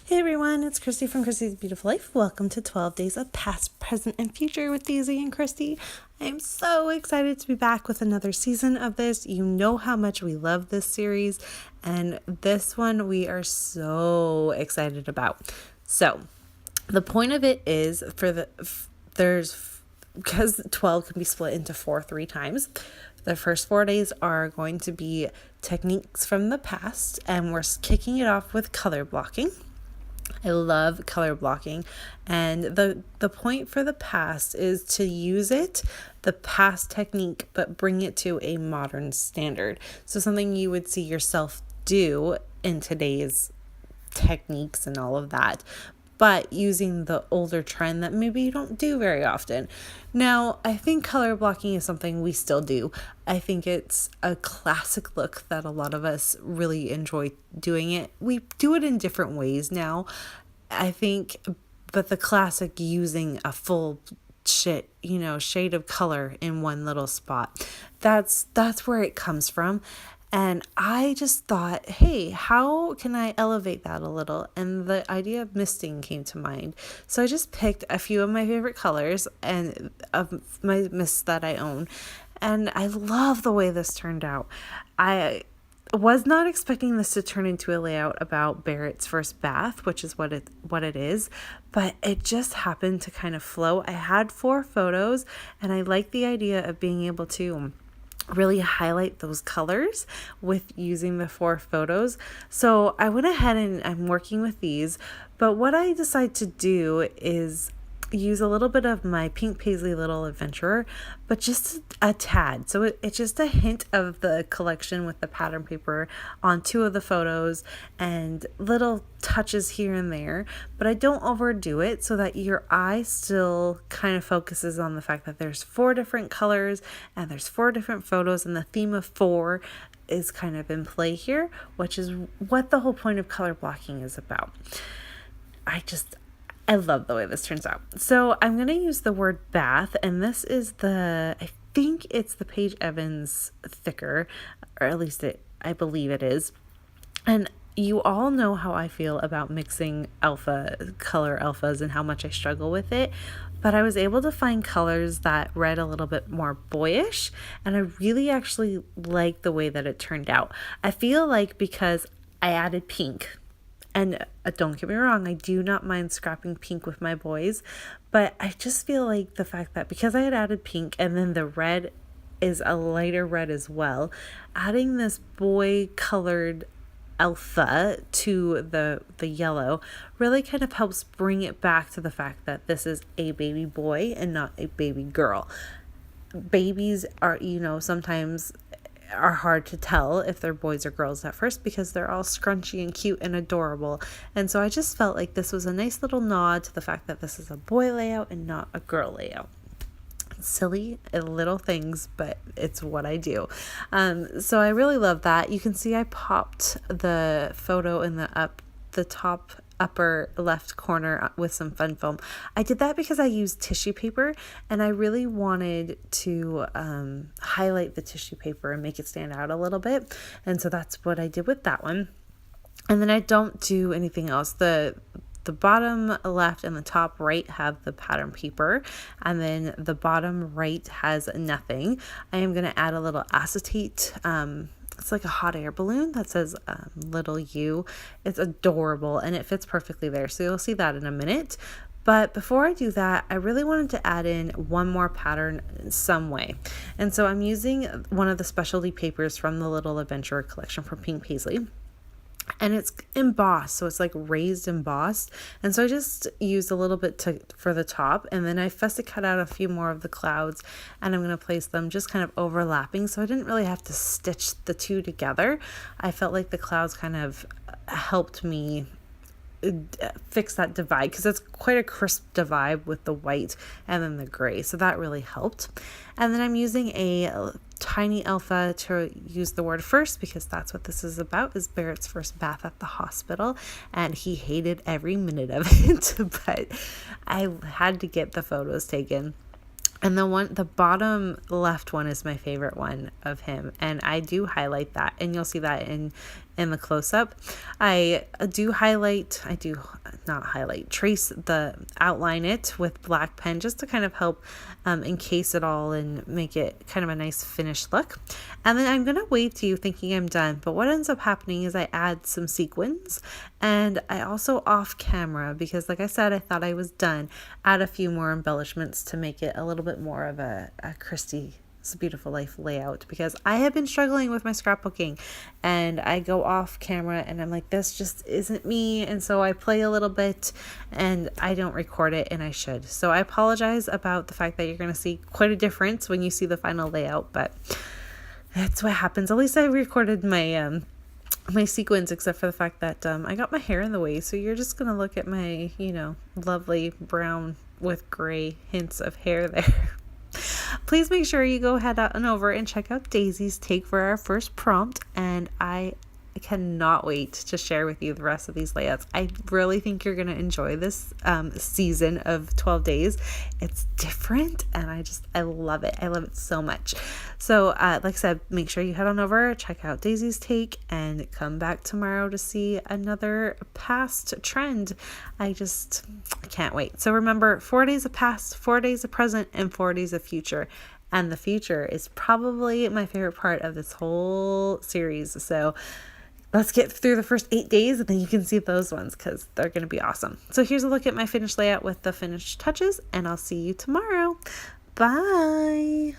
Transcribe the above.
Hey everyone, it's Christy from Christy's Beautiful Life. Welcome to 12 Days of Past, Present, and Future with Daisy and Christy. I am so excited to be back with another season of this. You know how much we love this series, and this one we are so excited about. So, the point of it is because 12 can be split into 3 times. The first 4 days are going to be techniques from the past, and we're kicking it off with color blocking. I love color blocking, and the point for the past is to use the past technique, but bring it to a modern standard. So something you would see yourself do in today's techniques and all of that, but using the older trend that maybe you don't do very often. Now, I think color blocking is something we still do. I think it's a classic look that a lot of us really enjoy doing it. We do it in different ways now, I think, but the classic using a full shade of color in one little spot. That's where it comes from. And I just thought, hey, how can I elevate that a little? And the idea of misting came to mind. So I just picked a few of my favorite colors and of my mists that I own. And I love the way this turned out. I was not expecting this to turn into a layout about Barrett's first bath, which is what it is, but it just happened to kind of flow. I had 4 photos, and I like the idea of being able to really highlight those colors with using the 4 photos. So I went ahead and I'm working with these, but what I decided to do is use a little bit of my Pink Paisley Little Adventurer, but just a tad. So it's just a hint of the collection with the pattern paper on 2 of the photos and little touches here and there, but I don't overdo it so that your eye still kind of focuses on the fact that there's 4 different colors and there's 4 different photos, and the theme of 4 is kind of in play here, which is what the whole point of color blocking is about. I love the way this turns out. So I'm going to use the word bath, and this is I think it's the Paige Evans thicker, or at least I believe it is. And you all know how I feel about mixing color alphas and how much I struggle with it. But I was able to find colors that read a little bit more boyish, and I really actually like the way that it turned out. I feel like because I added pink, and don't get me wrong, I do not mind scrapping pink with my boys, but I just feel like the fact that because I had added pink and then the red is a lighter red as well, adding this boy colored alpha to the yellow really kind of helps bring it back to the fact that this is a baby boy and not a baby girl. Babies are, sometimes are hard to tell if they're boys or girls at first because they're all scrunchy and cute and adorable. And so I just felt like this was a nice little nod to the fact that this is a boy layout and not a girl layout. Silly little things, but it's what I do. So I really love that. You can see I popped the photo in the top upper left corner with some fun foam. I did that because I used tissue paper, and I really wanted to highlight the tissue paper and make it stand out a little bit. And so that's what I did with that one. And then I don't do anything else. The bottom left and the top right have the pattern paper, and then the bottom right has nothing. I am going to add a little acetate. It's like a hot air balloon that says little you. It's adorable, and it fits perfectly there. So you'll see that in a minute. But before I do that, I really wanted to add in one more pattern in some way. And so I'm using one of the specialty papers from the Little Adventurer collection from Pink Paisley. And it's embossed, so it's like raised embossed. And so I just used a little bit for the top, and then I fussy cut out a few more of the clouds, and I'm going to place them just kind of overlapping, so I didn't really have to stitch the 2 together. I felt like the clouds kind of helped me fix that divide, because it's quite a crisp divide with the white and then the gray, so that really helped. And then I'm using a tiny alpha to use the word first, because that's what this is about, is Barrett's first bath at the hospital, and he hated every minute of it. But I had to get the photos taken. And the bottom left one is my favorite one of him, and I do highlight that, and you'll see that in in the close-up. I do trace outline it with black pen just to kind of help encase it all and make it kind of a nice finished look. And then I'm going to wave to you thinking I'm done, but what ends up happening is I add some sequins, and I also off camera, because like I said, I thought I was done, add a few more embellishments to make it a little bit more of a Christy It's a Beautiful Life layout, because I have been struggling with my scrapbooking and I go off camera and I'm like, this just isn't me. And so I play a little bit and I don't record it, and I should. So I apologize about the fact that you're going to see quite a difference when you see the final layout, but that's what happens. At least I recorded my my sequins, except for the fact that I got my hair in the way. So you're just going to look at my, lovely brown with gray hints of hair there. Please make sure you go head out and over and check out Daisy's take for our first prompt, and I cannot wait to share with you the rest of these layouts. I really think you're going to enjoy this season of 12 days. It's different and I love it. I love it so much. So like I said, make sure you head on over, check out Daisy's take, and come back tomorrow to see another past trend. I can't wait. So remember, 4 days of past, 4 days of present, and 4 days of future. And the future is probably my favorite part of this whole series. So let's get through the first 8 days, and then you can see those ones because they're going to be awesome. So here's a look at my finished layout with the finished touches, and I'll see you tomorrow. Bye.